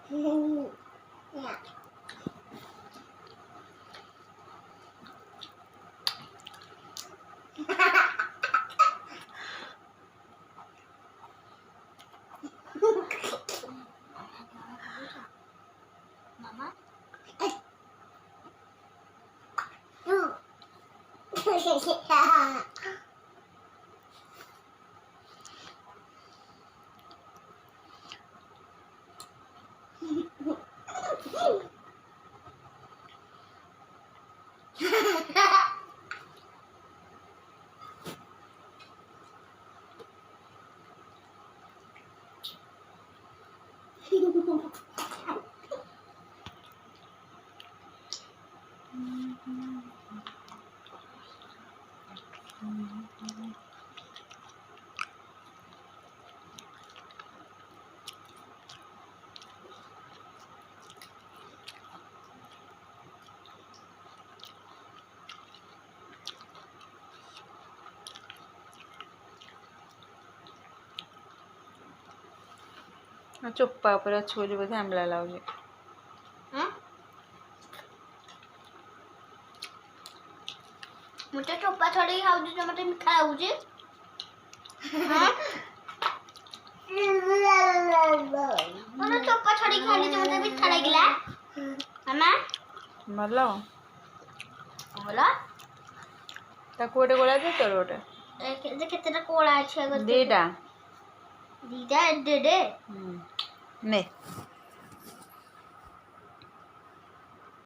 Mama. ଚୋପା ଉପରେ ଅଛି ବୋଲି ବୋଧେ ଆମ୍ବିଳା ଲାଗୁଛି। ମୁଁ ତ ଚୋପା ଛଡେଇ ଖାଉଛି ଯେ ମତେ ମିଠା ଲାଗୁଛି। ମୋର ଚୋପା ଛଡେଇ ଖାଇଲି ଯେ ମତେ ମିଠା ଲାଗିଲା। ମାମା ଭଲ ଭଲ ତାକୁ ଗୋଟେ ଗୋଳା ଦେ ତୋର ଗୋଟେ କେତେଟା କୋଳା ଅଛି? ଦିଟା ଦିଟା ଏଡେ ନେ